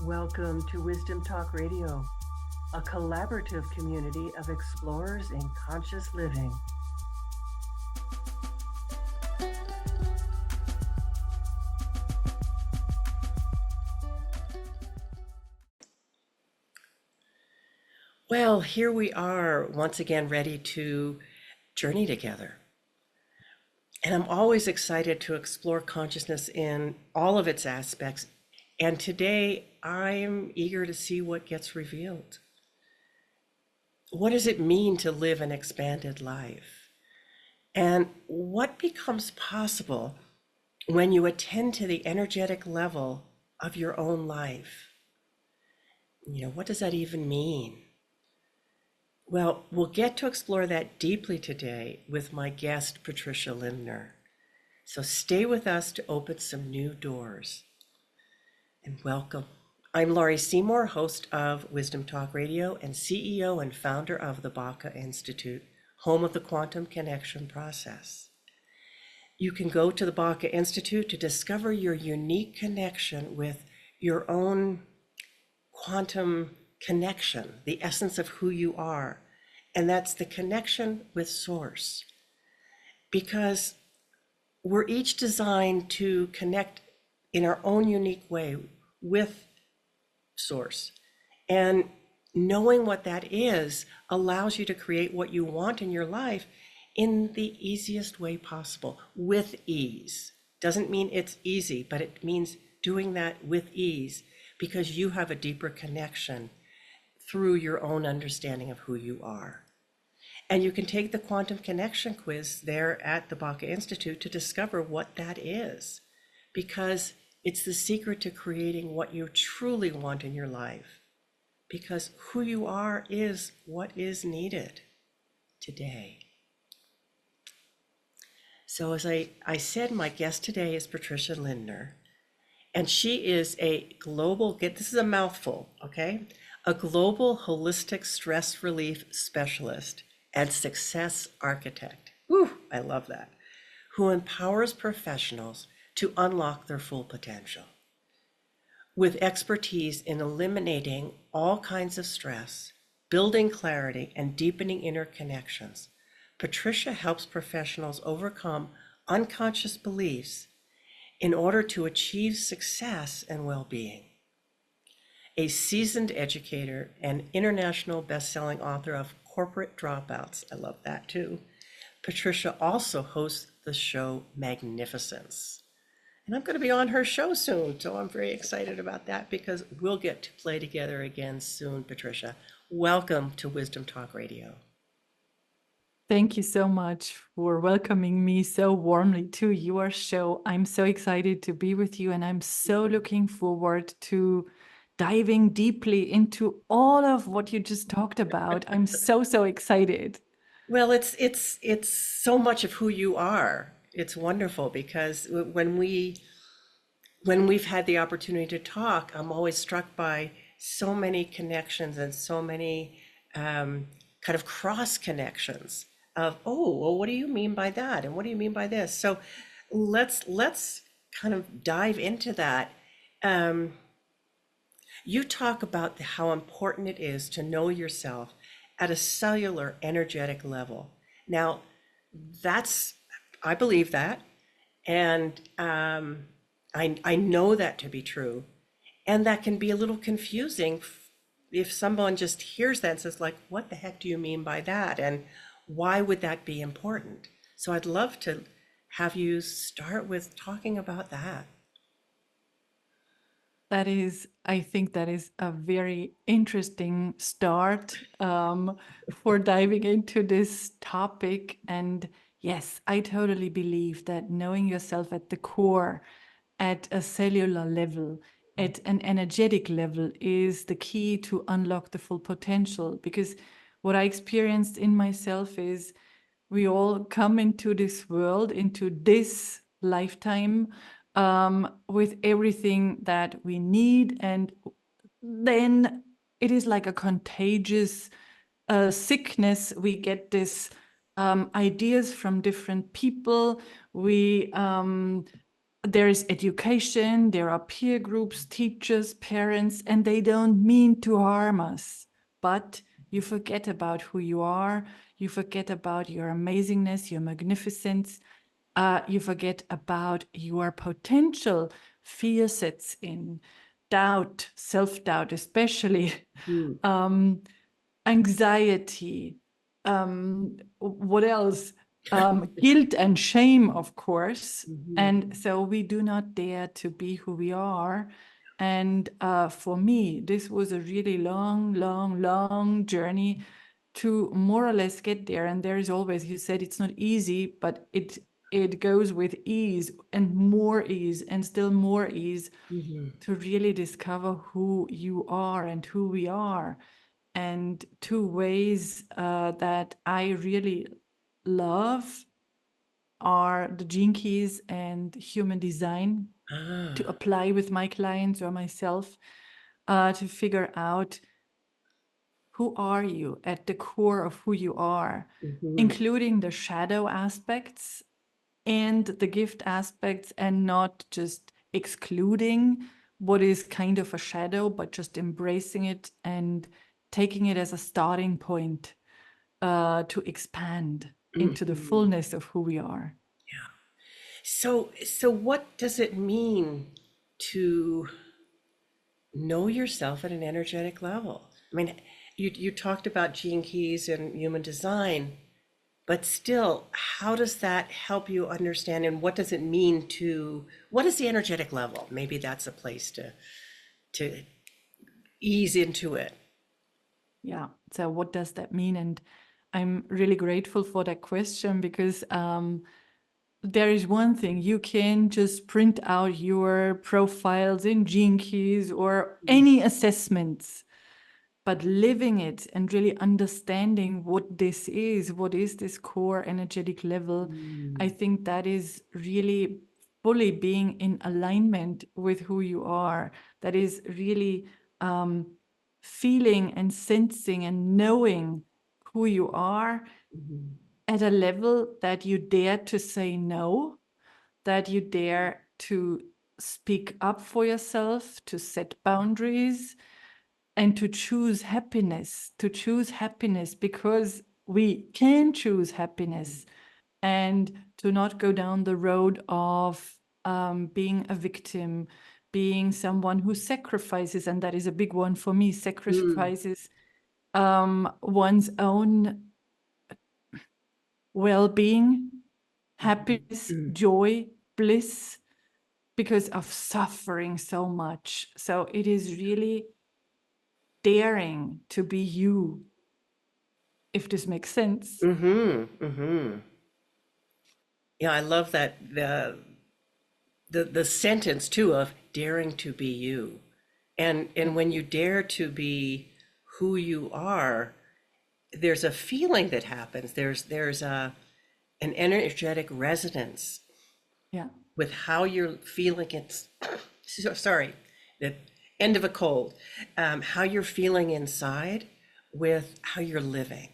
Welcome to Wisdom Talk Radio, a collaborative community of explorers in conscious living. Well, here we are once again ready to journey together. And I'm always excited to explore consciousness in all of its aspects. And today I'm eager to see what gets revealed. What does it mean to live an expanded life? And what becomes possible when you attend to the energetic level of your own life? What does that even mean? Well, we'll get to explore that deeply today with my guest, Patricia Lindner. So stay with us to open some new doors. And welcome. I'm Laurie Seymour, host of Wisdom Talk Radio and CEO and founder of the Baca Institute, home of the Quantum Connection Process. You can go to the Baca Institute to discover your unique connection with your own quantum connection, the essence of who you are, and that's the connection with Source. Because we're each designed to connect in our own unique way with Source. And knowing what that is allows you to create what you want in your life in the easiest way possible, with ease. Doesn't mean it's easy, but it means doing that with ease because you have a deeper connection through your own understanding of who you are. And you can take the quantum connection quiz there at the Baca Institute to discover what that is, because it's the secret to creating what you truly want in your life, because who you are is what is needed today. So as I said, my guest today is Patricia Lindner, and she is a global, this is a mouthful, okay? A global holistic stress relief specialist and success architect. Whew, I love that. Who empowers professionals to unlock their full potential. With expertise in eliminating all kinds of stress, building clarity, and deepening inner connections, Patricia helps professionals overcome unconscious beliefs in order to achieve success and well-being. A seasoned educator and international best-selling author of Corporate Dropouts, I love that too, Patricia also hosts the show MAGNIFICENCE. And I'm going to be on her show soon, so I'm very excited about that because we'll get to play together again soon, Patricia. Welcome to Wisdom Talk Radio. Thank you so much for welcoming me so warmly to your show. I'm so excited to be with you, and I'm so looking forward to diving deeply into all of what you just talked about. I'm so excited. Well, it's so much of who you are. It's wonderful because when we've had the opportunity to talk, I'm always struck by so many connections and so many kind of cross connections of, oh, well, what do you mean by that? And what do you mean by this? So let's kind of dive into that. You talk about how important it is to know yourself at a cellular energetic level. Now, I believe that, and I know that to be true, and that can be a little confusing if someone just hears that and says, like, what the heck do you mean by that? And why would that be important? So I'd love to have you start with talking about that. I think that is a very interesting start for diving into this topic. And yes, I totally believe that knowing yourself at the core, at a cellular level, at an energetic level, is the key to unlock the full potential. Because what I experienced in myself is we all come into this world, into this lifetime, with everything that we need, and then it is like a contagious sickness. We get this ideas from different people. there is education, there are peer groups, teachers, parents, and they don't mean to harm us. But you forget about who you are. You forget about your amazingness, your magnificence. You forget about your potential. Fear sets in, doubt, self-doubt especially, Mm. anxiety, what else? Guilt and shame, of course. Mhm. And so we do not dare to be who we are. And for me, this was a really long, long, long journey to more or less get there. And there is always, you said it's not easy, but it goes with ease and more ease and still more ease Mhm. to really discover who you are and who we are. And two ways that I really love are the gene keys and human design to Ah. apply with my clients or myself to figure out who are you at the core of who you are, Mhm. including the shadow aspects and the gift aspects, and not just excluding what is kind of a shadow, but just embracing it and taking it as a starting point to expand into the Mhm. fullness of who we are. Yeah. So what does it mean to know yourself at an energetic level? I mean, you talked about gene keys and human design, but still, how does that help you understand, and what does it mean to, what is the energetic level? Maybe that's a place to ease into it. Yeah. So, what does that mean? And I'm really grateful for that question because there is one thing you can just print out your profiles in Gene Keys or any assessments, but living it and really understanding what is this core energetic level, I Mm. think that is really fully being in alignment with who you are. That is really feeling and sensing and knowing who you are Mhm. at a level that you dare to say no, that you dare to speak up for yourself, to set boundaries, and to choose happiness because we can choose happiness, and to not go down the road of being a victim, being someone who sacrifices, and that is a big one for me, Mm. sacrifices one's own well-being, happiness, Mm. joy, bliss, because of suffering so much. So it is really daring to be you, if this makes sense. Mm-hmm. Mm-hmm. Yeah, I love that the sentence too of daring to be you. And when you dare to be who you are, there's a feeling that happens. There's a an energetic resonance Yeah. with how you're feeling. It's sorry, the end of a cold. How you're feeling inside with how you're living.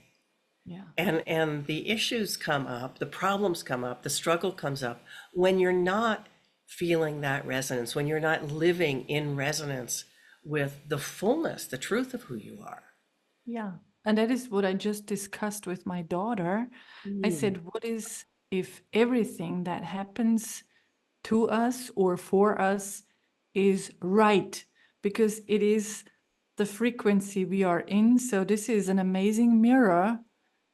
Yeah. And the issues come up, the problems come up, the struggle comes up when you're not feeling that resonance, when you're not living in resonance with the fullness, the truth of who you are. Yeah. And that is what I just discussed with my daughter. I Mm. said, what is if everything that happens to us or for us is right? Because it is the frequency we are in. So this is an amazing mirror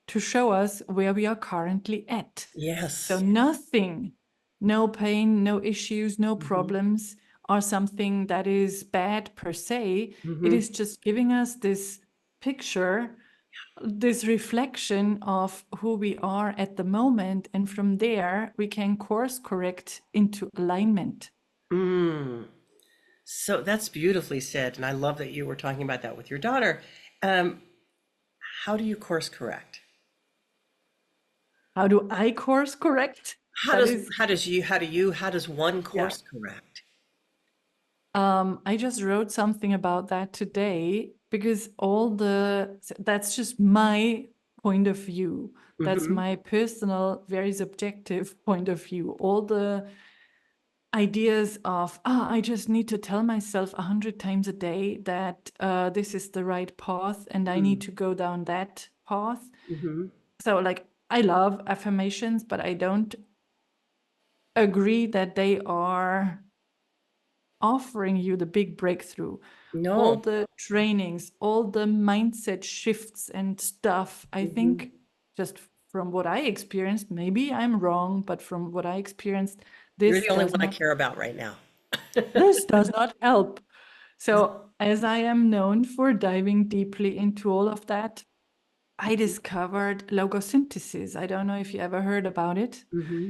to show us where we are currently at. So Yes. nothing, no pain, no issues, no Hmm. problems are something that is bad per se. It Hmm. is just giving us this picture, this reflection of who we are at the moment. And from there, we can course correct into alignment. Mm. So that's beautifully said. And I love that you were talking about that with your daughter. Um, how do you course correct? How do I course correct? How That does is, how does one yeah. course correct? I just wrote something about that today because that's just my point of view. That's Hmm. my personal, very subjective point of view. All the ideas of, I just need to tell myself 100 times a day that this is the right path and I need to go down that path. Mm-hmm. So, like, I love affirmations, but I don't agree that they are offering you the big breakthrough. All No. the trainings, all the mindset shifts and stuff. I Mm-hmm. think, just from what I experienced, maybe I'm wrong, but from what I experienced, You're this the only does one I not care about right now. this does not help. So, as I am known for diving deeply into all of that, I discovered logosynthesis. I don't know if you ever heard about it. Mm-hmm.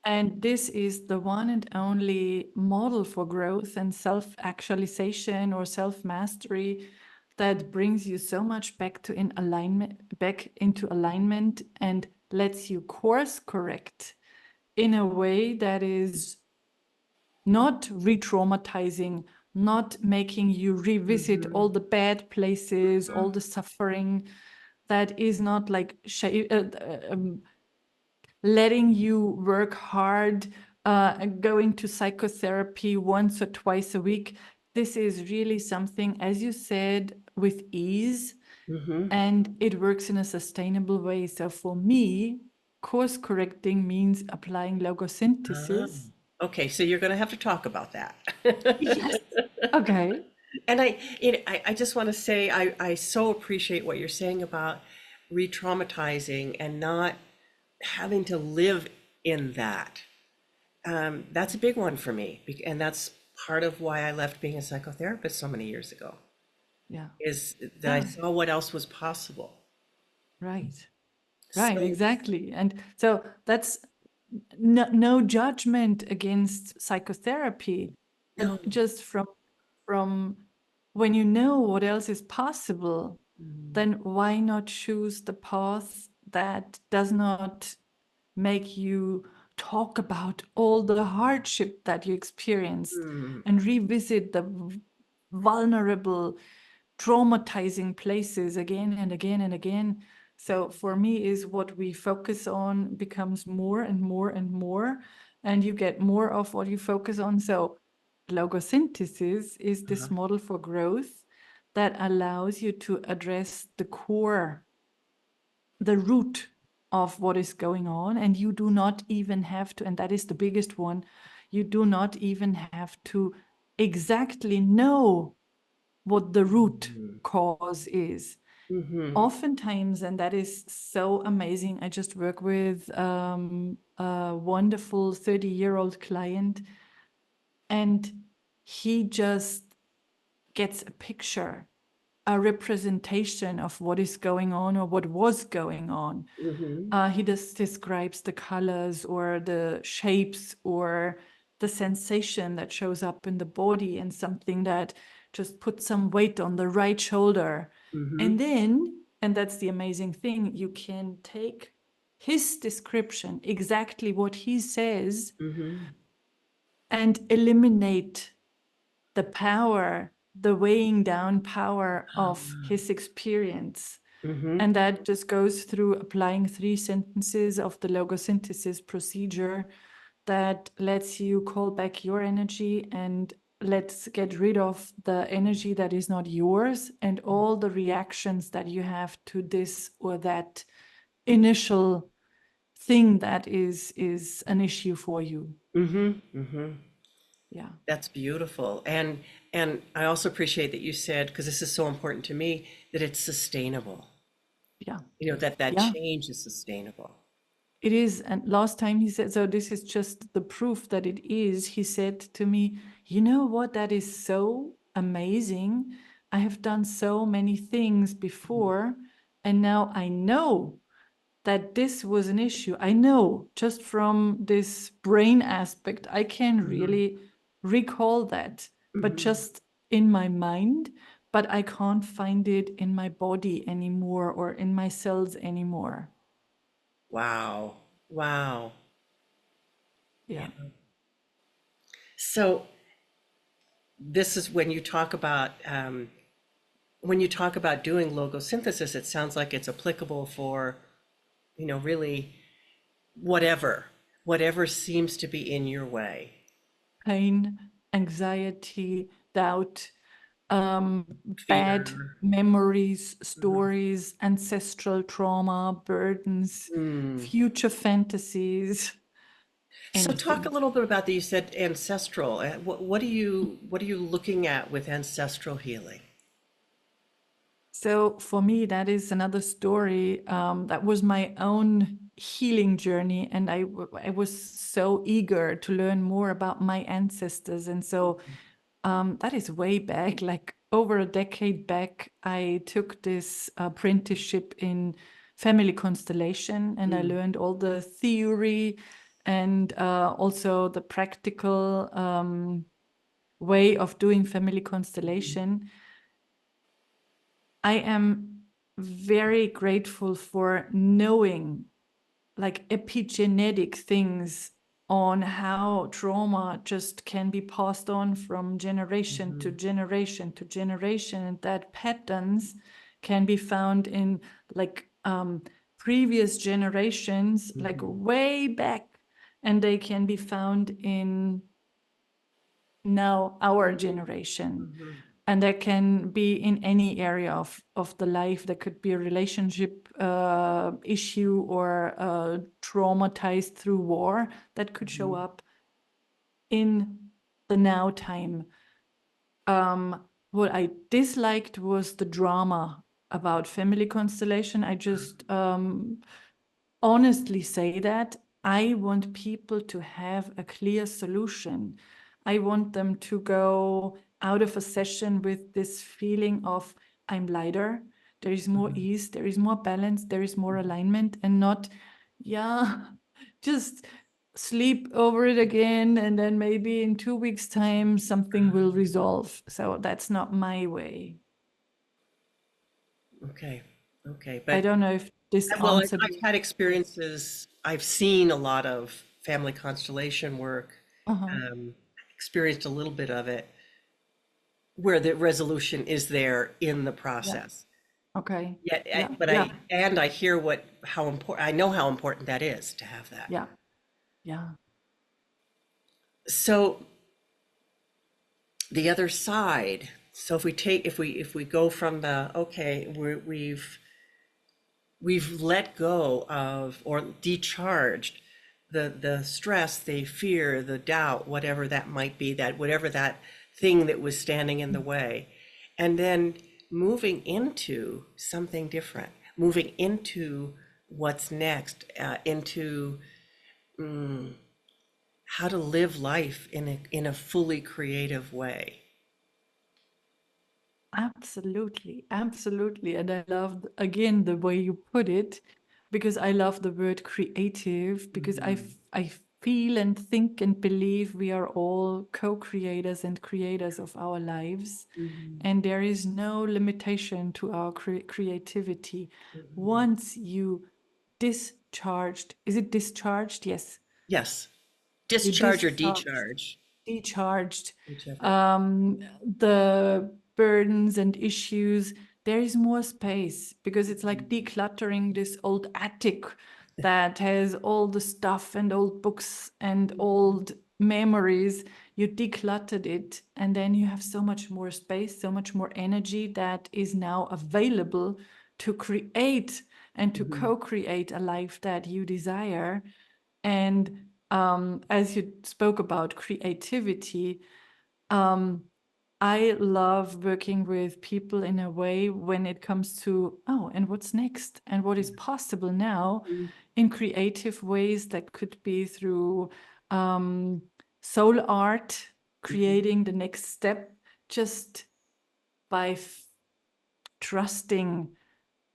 And this is the one and only model for growth and self-actualization or self-mastery that brings you so much back into alignment and lets you course correct in a way that is not re-traumatizing, not making you revisit all the bad places, all the suffering, that is not like letting you work hard, going to psychotherapy once or twice a week. This is really something, as you said, with ease, Mm-hmm. and it works in a sustainable way. So for me, course correcting means applying Ah. logosynthesis. Okay, so you're going to have to talk about that. Yes. Okay. And I just want to say I so appreciate what you're saying about re-traumatizing and not having to live in that. That's a big one for me, and that's part of why I left being a psychotherapist so many years ago, Yeah. is that I Yeah. saw what else was possible. Right. Right. So, Exactly. And so that's no judgment against psychotherapy, no. but just from when you know what else is possible, then why not choose the path that does not make you talk about all the hardship that you experienced Mm, and revisit the vulnerable, traumatizing places again and again and again. So for me, is what we focus on becomes more and more and more, and you get more of what you focus on. So logosynthesis is uh-huh. this model for growth that allows you to address the core, the root of what is going on, and you do not even have to, and that is the biggest one, you do not even have to exactly know what the root cause is. Mm-hmm. Oftentimes, and that is so amazing, I just work with a wonderful 30-year-old client, and he just gets a picture, a representation of what is going on or what was going on. Mm-hmm. He just describes the colors or the shapes or the sensation that shows up in the body, and something that just puts some weight on the right shoulder. Mm-hmm. And then, and that's the amazing thing, you can take his description, exactly what he says, Mm-hmm. and eliminate the power, the weighing down power of his experience. Mm-hmm. And that just goes through applying 3 sentences of the logosynthesis procedure that lets you call back your energy, and let's get rid of the energy that is not yours and all the reactions that you have to this or that initial thing that is an issue for you. Mm-hmm. Mm-hmm. Yeah. That's beautiful. And I also appreciate that you said, because this is so important to me, that it's sustainable. Yeah. You know, that Yeah. change is sustainable. It is. And last time he said, so this is just the proof that it is. He said to me, you know what? That is so amazing. I have done so many things before, and now I know that this was an issue. I know just from this brain aspect, I can Mm-hmm. really recall that, but Mm-hmm. just in my mind, but I can't find it in my body anymore or in my cells anymore. Wow. Wow. Yeah. Yeah. So this is when you talk about doing logo synthesis, it sounds like it's applicable for, really whatever, whatever seems to be in your way. pain, anxiety, doubt, bad Fear. memories, Mhm. stories, ancestral trauma, burdens, Mm. future fantasies, So talk a anything. little bit about that. You said ancestral. What are you looking at with ancestral healing? So for me, that is another story. That was my own healing journey, and I was so eager to learn more about my ancestors. And so that is way back, like over a decade back. I took this apprenticeship in family constellation, and I Mm. learned all the theory and also the practical way of doing family constellation. I am very grateful for knowing like epigenetic things on how trauma just can be passed on from generation to Mhm. generation to generation, and that patterns can be found in like previous generations, like Mhm. way back, and they can be found in now our generation. Mhm. And that can be in any area of the life. That could be a relationship issue or traumatized through war that could show Mhm. up in the now time. What I disliked was the drama about family constellation. I just honestly say that I want people to have a clear solution. I want them to go out of a session with this feeling of I'm lighter, there is more Mhm. ease, there is more balance, there is more alignment, and not, yeah, just sleep over it again and then maybe in 2 weeks' time something will resolve. So that's not my way. Okay. Okay. I But don't know if this well, I've, answered I've your had question. experiences. I've seen a lot of family constellation work, Uh-huh. um, experienced a little bit of it, where the resolution is there in the Yeah. process. Okay. Yeah, Yeah. but Yeah. I hear how important, I know how important that is to have that. Yeah. Yeah. So the other side, so if we go from the, okay, we've let go of or decharged the stress, the fear, the doubt, whatever that might be, that whatever that thing that was standing in the way, and then moving into something different, moving into what's next, into how to live life in a fully creative way. Absolutely. Absolutely. And I love, again, the way you put it, because I love the word creative, because Mhm. I feel and think and believe we are all co-creators and creators of our lives. Mhm. And there is no limitation to our creativity. Mhm. Once you discharged, is it discharged? Yes. Yes, You discharge or discharged decharge, decharged whichever. the burdens and issues, there is more space because it's like decluttering this old attic that has all the stuff and old books and old memories. You decluttered it, and then you have so much more space, so much more energy that is now available to create and to Mhm. co-create a life that you desire. And as you spoke about creativity, um, I love working with people in a way when it comes to, oh, and what's next and what is possible now Mhm. in creative ways that could be through um, soul art, Mhm. creating the next step just by trusting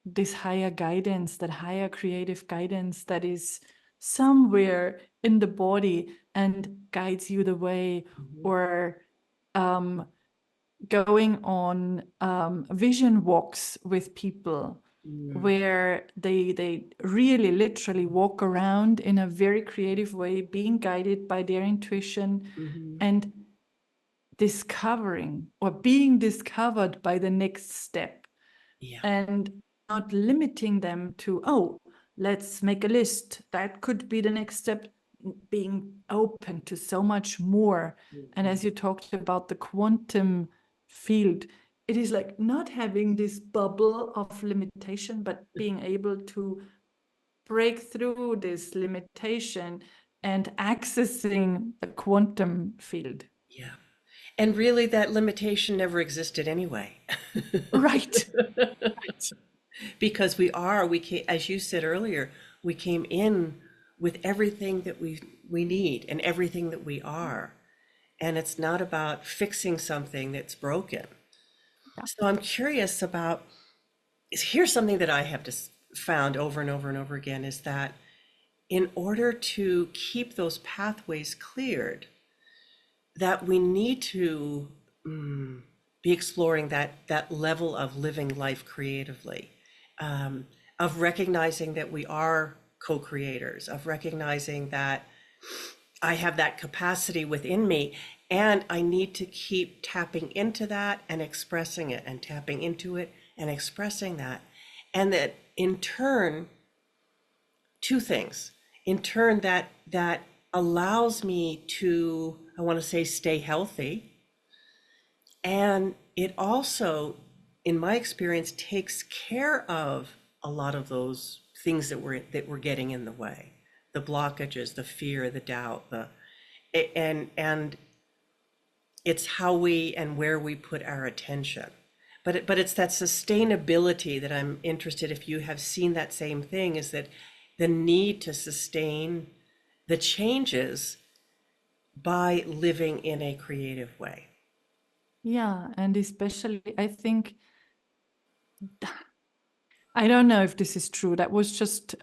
this higher guidance, that higher creative guidance that is somewhere in the body and guides you the way, Mhm. or um, going on vision walks with people Mm. where they really literally walk around in a very creative way, being guided by their intuition Mhm. and discovering or being discovered by the next step, Yeah. and not limiting them to, oh, let's make a list. That could be the next step. being open to so much more. And as you talked about the quantum field, it is like not having this bubble of limitation, but being able to break through this limitation and accessing the quantum field. Yeah. And really, that limitation never existed anyway. Right. Right. Because we came, as you said earlier, we came in with everything that we need and everything that we are. And it's not about fixing something that's broken. Yeah. So I'm curious about, here's something that I have just found over and over and over again, is that in order to keep those pathways cleared, that we need to be exploring that level of living life creatively, of recognizing that we are co-creators, of recognizing that I have that capacity within me, and I need to keep tapping into that and expressing it, and tapping into it and expressing that. And that in turn, two things. In turn, that allows me to, I want to say, stay healthy. And it also, in my experience, takes care of a lot of those things that we're getting in the way, the blockages, the fear, the doubt, and it's how we and where we put our attention. But it's that sustainability that I'm interested, if you have seen that same thing, is that the need to sustain the changes by living in a creative way. Yeah. And especially, I think, I don't know if this is true. That was just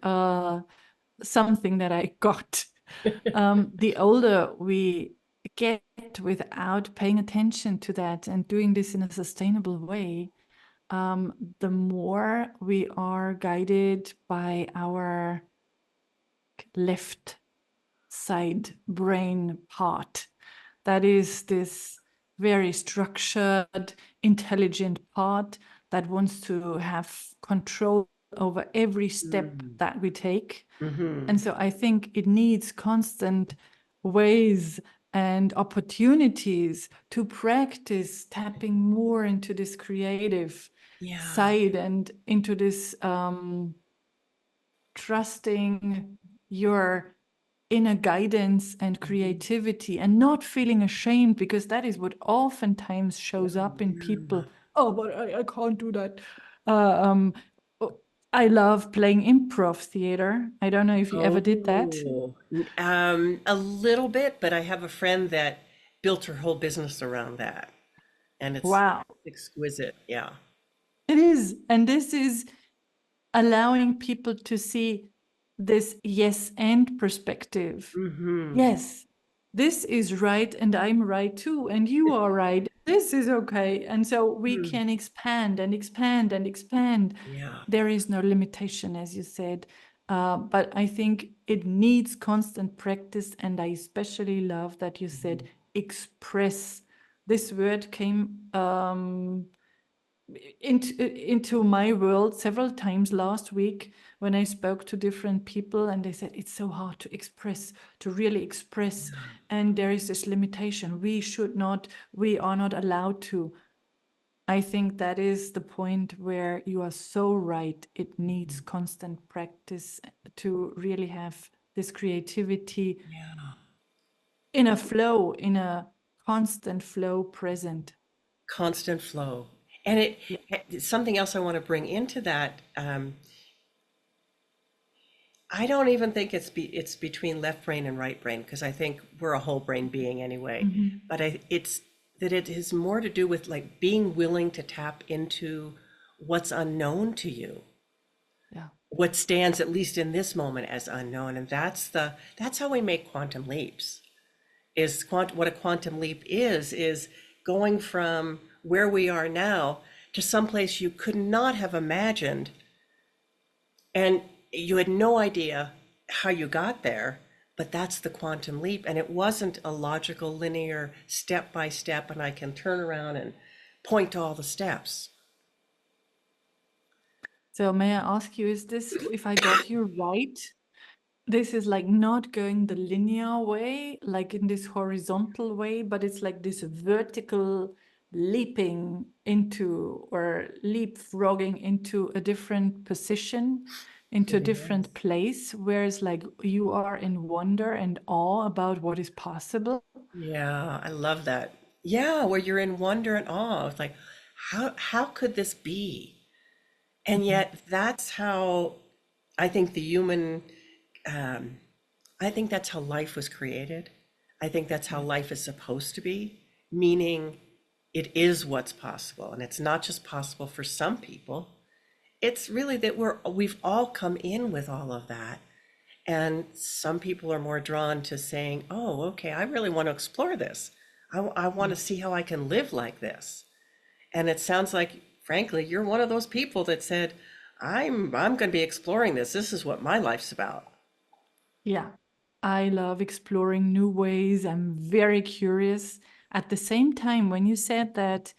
something that I got. The older we get without paying attention to that and doing this in a sustainable way, the more we are guided by our left side brain part. That is this very structured, intelligent part that wants to have control over every step that we take. And so I think it needs constant ways and opportunities to practice tapping more into this creative Yeah. side and into this trusting your inner guidance and creativity and not feeling ashamed, because that is what oftentimes shows up in people. Oh, but I can't do that. Oh, I love playing improv theater. I don't know if you ever did that. Oh, a little bit, but I have a friend that built her whole business around that, and it's Wow. exquisite. Yeah. It is. And this is allowing people to see this yes and perspective. Yes, this is right, and I'm right too, and you are right. This is okay. And so we can expand and expand and expand. Yeah. There is no limitation, as you said. But I think it needs constant practice. And I especially love that you said express. This word came into my world several times last week when I spoke to different people, and they said it's so hard to express, to really express, and there is this limitation. We are not allowed to. I think that is the point where you are so right. It needs constant practice to really have this creativity Yeah. in a flow, in a constant flow present. Constant flow. And Yeah. something else I want to bring into that. I don't even think it's between left brain and right brain, because I think we're a whole brain being anyway. Mhm. But it's that it has more to do with like being willing to tap into what's unknown to you, Yeah. what stands at least in this moment as unknown, and that's how we make quantum leaps. What a quantum leap is going from where we are now to someplace you could not have imagined, and you had no idea how you got there, but that's the quantum leap. And it wasn't a logical, linear, step by step, and I can turn around and point to all the steps. So may I ask you, is this, if I got you right, this is like not going the linear way, like in this horizontal way, but it's like this vertical leaping into or leapfrogging into a different position, into a different place, whereas like you are in wonder and awe about what is possible. Yeah, I love that. Yeah, where you're in wonder and awe. It's like, how could this be? And Mhm. yet that's how I think the human, um, I think that's how life was created. I think that's how Yeah. life is supposed to be, meaning it is what's possible. And it's not just possible for some people. It's really that we've all come in with all of that. And some people are more drawn to saying, oh, okay, I really want to explore this. I want to see how I can live like this. And it sounds like, frankly, you're one of those people that said, I'm going to be exploring this. This is what my life's about. Yeah, I love exploring new ways. I'm very curious. At the same time, when you said that,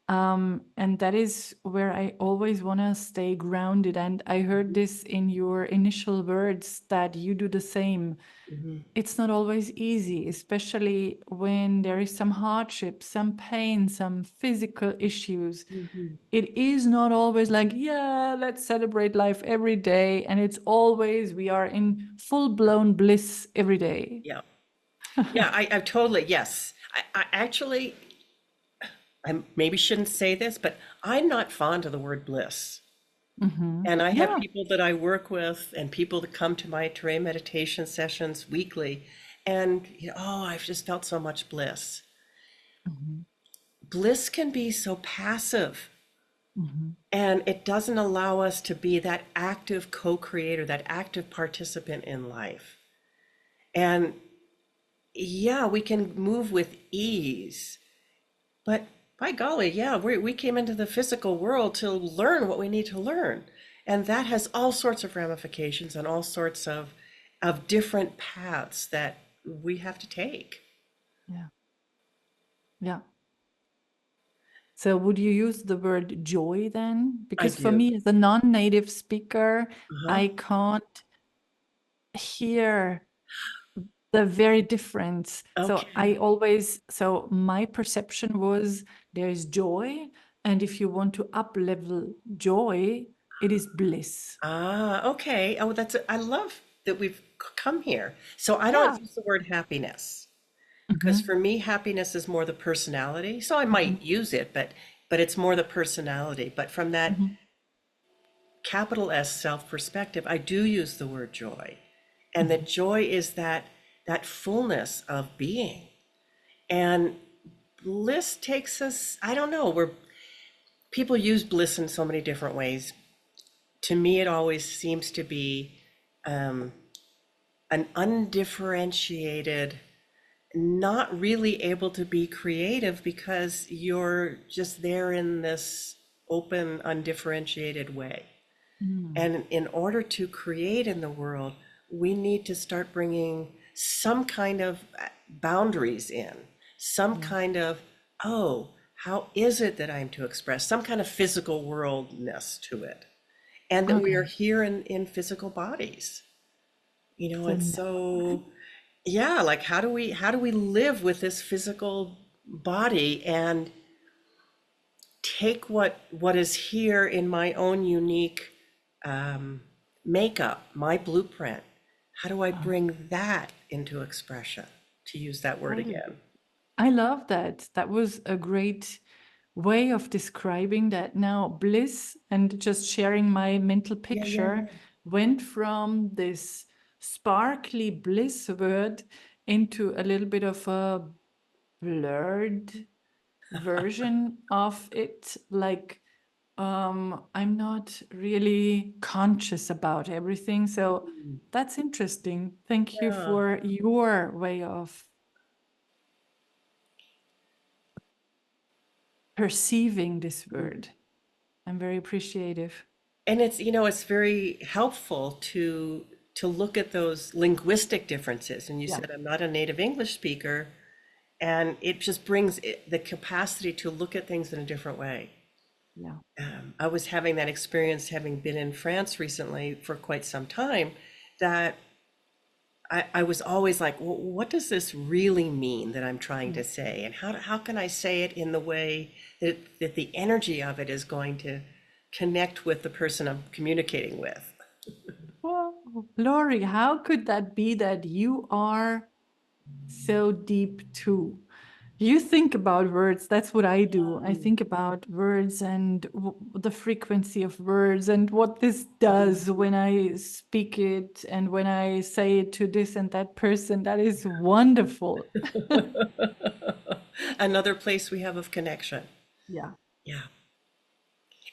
and that is where I always want to stay grounded. And I heard this in your initial words that you do the same. Mhm, It's not always easy, especially when there is some hardship, some pain, some physical issues. mhm. It is not always like, yeah, let's celebrate life every day. And it's always, we are in full blown bliss every day. Yeah. Yeah, I totally, yes. I actually, I maybe shouldn't say this, but I'm not fond of the word bliss. And I have Yeah. people that I work with and people that come to my Terrain meditation sessions weekly. And, oh, I've just felt so much bliss. Mhm. Bliss can be so passive Mhm. and it doesn't allow us to be that active co-creator, that active participant in life. And yeah, we can move with ease, but by golly, yeah, we came into the physical world to learn what we need to learn. And that has all sorts of ramifications and all sorts of different paths that we have to take. Yeah. Yeah. So would you use the word joy then? I Because for do. me, as a non-native speaker, Uh-huh. I can't hear the very difference. So Okay. I always, so my perception was there is joy, and if you want to up level joy, it is bliss. Ah, okay. Oh, I love that we've come here. So I don't Yeah. use the word happiness because Mhm. for me, happiness is more the personality. So I Mhm. might use it, but it's more the personality. But from that Mhm. capital S self perspective, I do use the word joy. And that Mhm. joy is that fullness of being. And bliss takes us, I don't know, where people use bliss in so many different ways. To me, it always seems to be um, an undifferentiated, not really able to be creative because you're just there in this open, undifferentiated way. Mm. And in order to create in the world, we need to start bringing some kind of boundaries in, some Yeah. kind of, oh, how is it that I'm to express some kind of physical worldness to it? And that we are Okay. here in physical bodies, So and now, so yeah, like how do we live with this physical body and take what is here in my own unique um, makeup, my blueprint. How do I uh, bring that into expression? To use that word totally. again. I love that. That was a great way of describing that. Now, bliss and just sharing my mental Yeah, yeah, picture yeah. went from this sparkly bliss word into a little bit of a blurred version of it. Like, I'm not really conscious about everything. So Mm, that's interesting. Thank you yeah. for your way of perceiving this word. I'm very appreciative. And it's very helpful to look at those linguistic differences. And you Yeah. said I'm not a native English speaker, and it just brings the capacity to look at things in a different way. Yeah. I was having that experience having been in France recently for quite some time, that I was always like, well, what does this really mean that I'm trying Yeah. to say? And how can I say it in the way that the energy of it is going to connect with the person I'm communicating with? Wow. Laurie, how could that be that you are so deep too? You think about words. That's what I do. I think about words and the frequency of words and what this does when I speak it and when I say it to this and that person. That is wonderful. Another place we have of connection. Yeah. Yeah.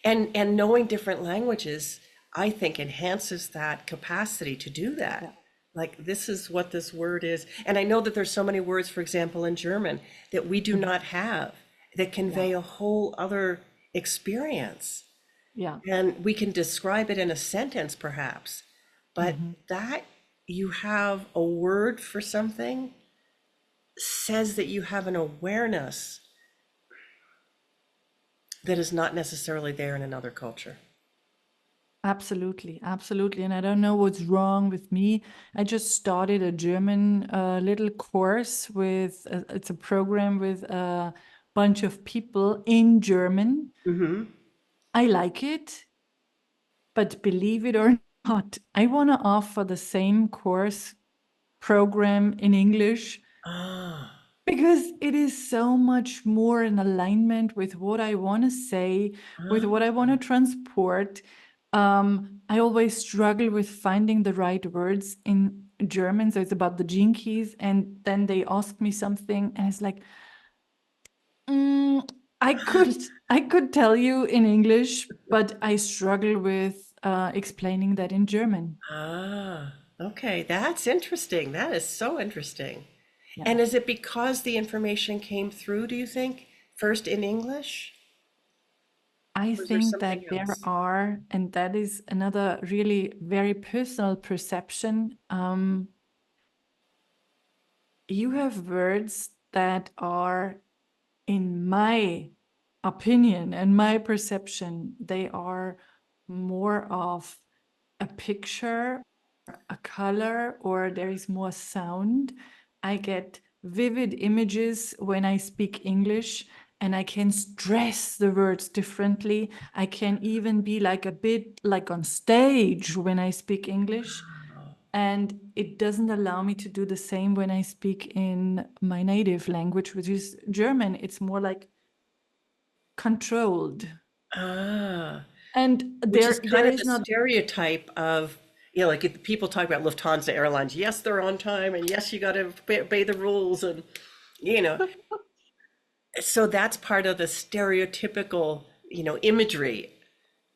And knowing different languages, I think enhances that capacity to do that. Yeah. Like this is what this word is. And I know that there's so many words, for example, in German that we do Mhm. not have that Yeah. convey a whole other experience. Yeah. And we can describe it in a sentence perhaps, but Mhm. that you have a word for something says that you have an awareness that is not necessarily there in another culture. Absolutely, absolutely. And I don't know what's wrong with me. I just started a German little course with, it's a program with a bunch of people in German. Mm-hmm. I like it, but believe it or not, I want to offer the same course program in English Ah, because it is so much more in alignment with what I want to say, with what I want to transport. I always struggle with finding the right words in German. So it's about the gene keys. And then they ask me something, and it's like, mm, I could tell you in English, but I struggle with explaining that in German. okay. That's interesting. That is so interesting. Yeah. And is it because the information came through, do you think, first in English? I Or is there think something that there else? are, and that is another really very personal perception. You have words that are, in my opinion and my perception, they are more of a picture, a color, or there is more sound. I get vivid images when I speak English, and I can stress the words differently. I can even be like a bit like on stage when I speak English. And it doesn't allow me to do the same when I speak in my native language, which is German. It's more like controlled. Ah, And which is there kind of the is not. stereotype of, like if people talk about Lufthansa Airlines, yes, they're on time, and yes, you got to obey the rules, and you know, so that's part of the stereotypical, imagery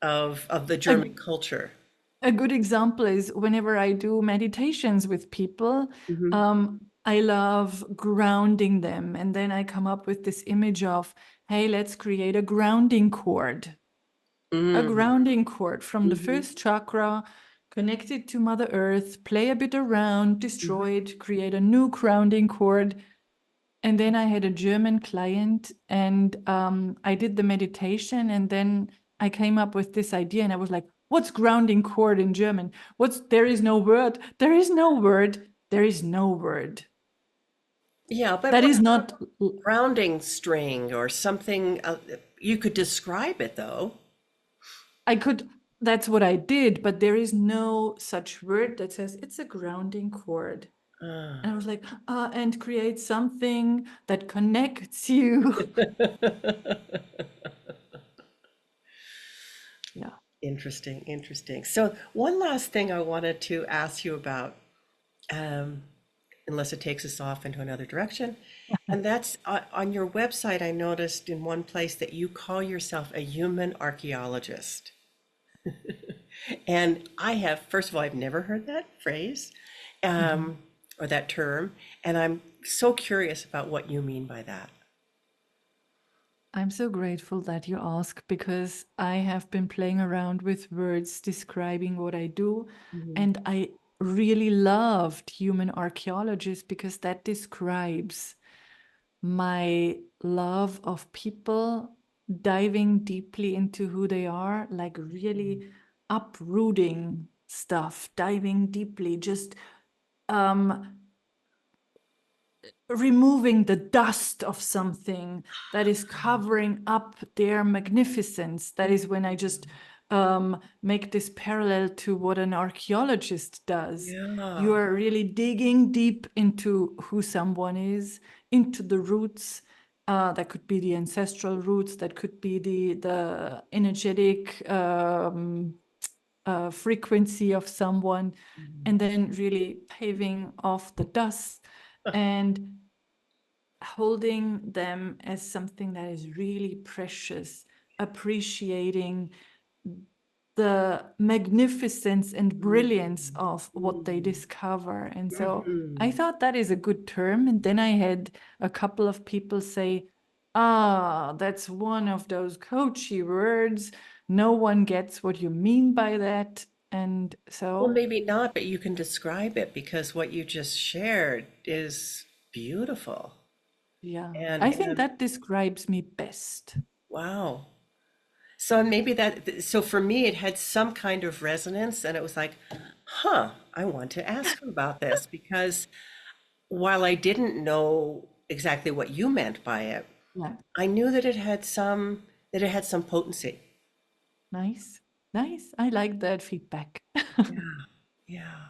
of the a, German culture. a good example is whenever I do meditations with people, Hmm. I love grounding them. And then I come up with this image of, hey, let's create a grounding cord. A Mm-hmm. grounding cord from the first chakra, connected to Mother Earth, play a bit around, destroy it, create a new grounding cord. And then I had a German client, and I did the meditation, and then I came up with this idea, and I was like, what's grounding cord in German? There is no word. There is no word. There is no word. Yeah, but That what is about not, grounding string or something? You could describe it though. I could, that's what I did, but there is no such word that says it's a grounding cord. And I was like, and create something that connects you. Yeah. Interesting, interesting. So one last thing I wanted to ask you about, um, unless it takes us off into another direction, and that's on your website. I noticed in one place that you call yourself a human archaeologist. And I have, first of all, I've never heard that phrase, Mhm. or that term, and I'm so curious about what you mean by that. I'm so grateful that you ask because I have been playing around with words describing what I do. Mhm. And I really loved human archaeologist because that describes my love of people diving deeply into who they are, like really uprooting stuff, diving deeply, just um, removing the dust of something that is covering up their magnificence. That is when I just make this parallel to what an archaeologist does. You Yeah. are really digging deep into who someone is, into the roots. That could be the ancestral roots, that could be the energetic frequency of someone, and then really paving off the dust and holding them as something that is really precious, appreciating the magnificence and brilliance of what they discover. And so I thought that is a good term. And then I had a couple of people say, ah, that's one of those coachy words. No one gets what you mean by that. And Well, so, maybe not, but you can describe it because what you just shared is beautiful. yeah, And I think and that describes me best. wow. So maybe so for me, it had some kind of resonance, and it was like, huh, I want to ask her about this because while I didn't know exactly what you meant by it, Yeah. I knew that it had some potency. Nice. Nice. I like that feedback. Yeah, yeah.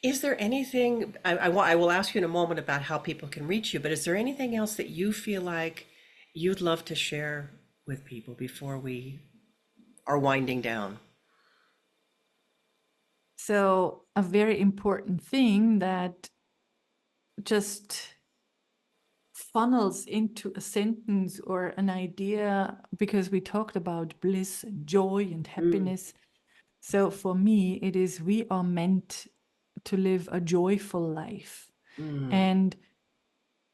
Is there anything, I will ask you in a moment about how people can reach you, but is there anything else that you feel like you'd love to share with people before we are winding down? So, a very important thing that just funnels into a sentence or an idea, because we talked about bliss and joy and Mm, happiness. So, for me, it is we are meant to live a joyful life. mm, And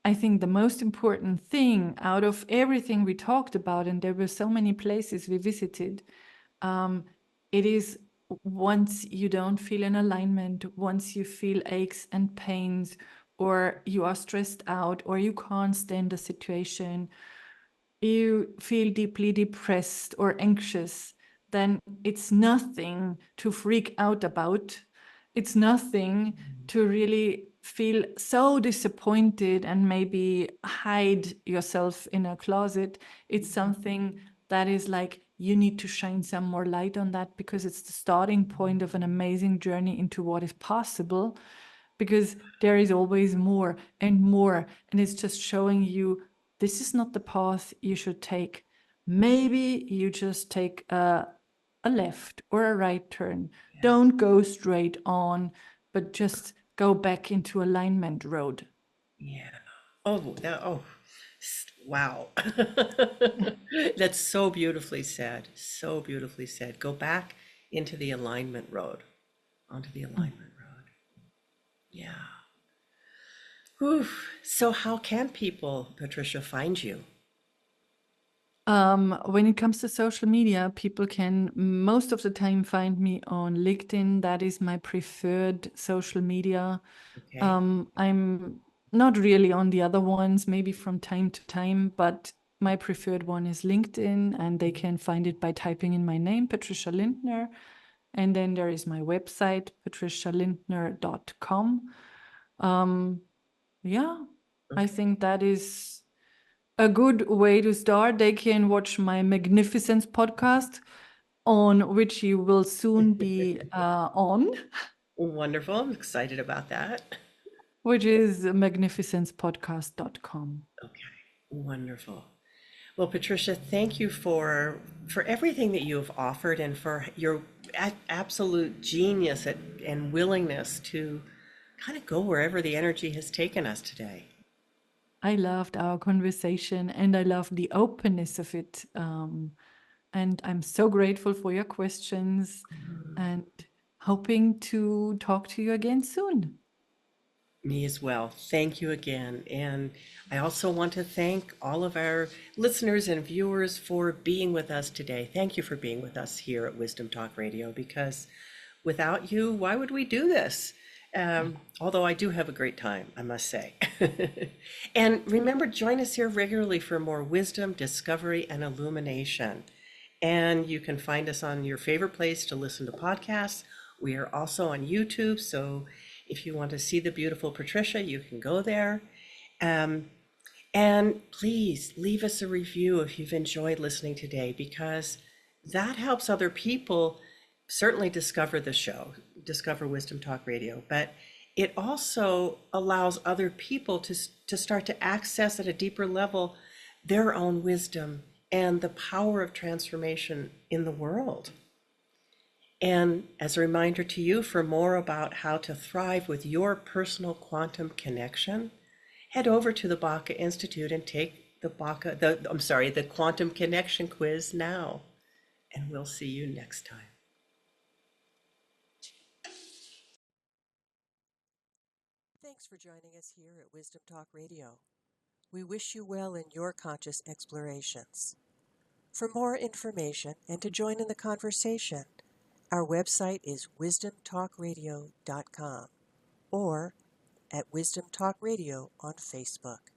I think the most important thing out of everything we talked about, and there were so many places we visited, um, it is once you don't feel in alignment, once you feel aches and pains, or you are stressed out, or you can't stand the situation, you feel deeply depressed or anxious, then it's nothing to freak out about. It's nothing to really feel so disappointed and maybe hide yourself in a closet. It's something that is like you need to shine some more light on that, because it's the starting point of an amazing journey into what is possible, because there is always more and more, and it's just showing you this is not the path you should take. Maybe you just take a left or a right turn. yeah, Don't go straight on, but just go back into alignment road. yeah. Wow. That's so beautifully said. So beautifully said. Go back into the alignment road, onto the alignment road. Yeah. Whew. So how can people, Patricia, find you? When it comes to social media, people can most of the time find me on LinkedIn. That is my preferred social media. Okay. I'm not really on the other ones, maybe from time to time, but my preferred one is LinkedIn, and they can find it by typing in my name, Patricia Lindner. And then there is my website, patricialindner.com. Um, yeah, I Okay. think that is a good way to start. They can watch my Magnificence podcast, on which you will soon be on, Wonderful. I'm excited about that. which is magnificencepodcast.com. Okay. Wonderful. Well, Patricia, thank you for everything that you have offered and for your absolute genius and willingness to kind of go wherever the energy has taken us today. I loved our conversation and I loved the openness of it. And I'm so grateful for your questions and hoping to talk to you again soon. Me as well. Thank you again. And I also want to thank all of our listeners and viewers for being with us today. Thank you for being with us here at Wisdom Talk Radio, because without you, why would we do this? Although I do have a great time, I must say. And remember, join us here regularly for more wisdom, discovery, and illumination. And you can find us on your favorite place to listen to podcasts. We are also on YouTube, so If you want to see the beautiful Patricia, you can go there. Um, and please leave us a review if you've enjoyed listening today, because that helps other people certainly discover the show, discover Wisdom Talk Radio, but it also allows other people to start to access at a deeper level their own wisdom and the power of transformation in the world. And as a reminder to you, for more about how to thrive with your personal quantum connection, head over to the Baca Institute and take the the Quantum Connection quiz now. And we'll see you next time. Thanks for joining us here at Wisdom Talk Radio. We wish you well in your conscious explorations. For more information and to join in the conversation, our website is wisdomtalkradio.com or at Wisdom Talk Radio on Facebook.